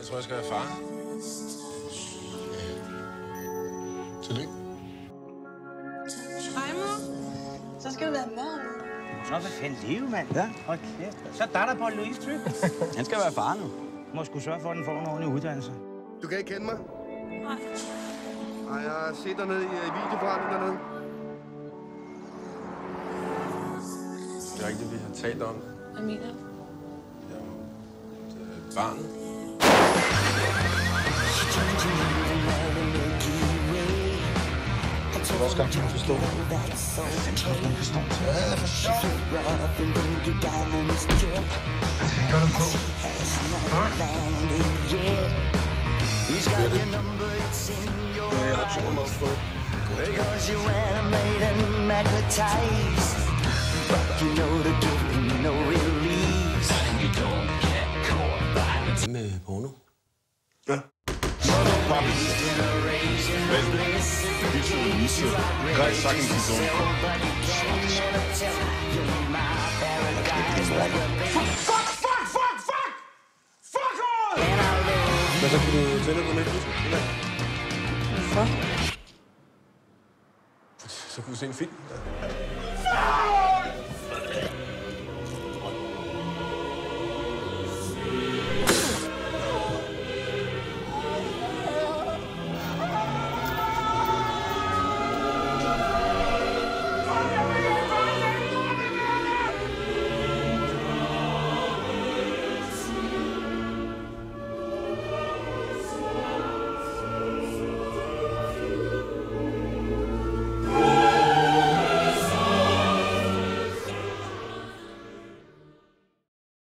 Jeg tror, jeg skal være far. Tillykke. Hej, mor. Så skal du være mor. Nå, hvad fanden leve, mand? Ja. Hold kæft. Så er der på Louise Tryg. Han skal være far nu. Må sgu sørge for, at den får en ordentlig uddannelse. Du kan ikke kende mig? Nej. Ej, jeg har set dig nede i videoforretningen dernede. Det er ikke det, vi har talt om. Hvad mener du? Ja, barnet. Første gang, du forstår det. Hvem tror du, forstår det? Ja, for sjov. Hvad gør du på? Jeg har 2 måneder på. Hvad med porno? Ja. Hvad så kan du tænde på Netflix? Hvorfor? Så kunne vi se en film.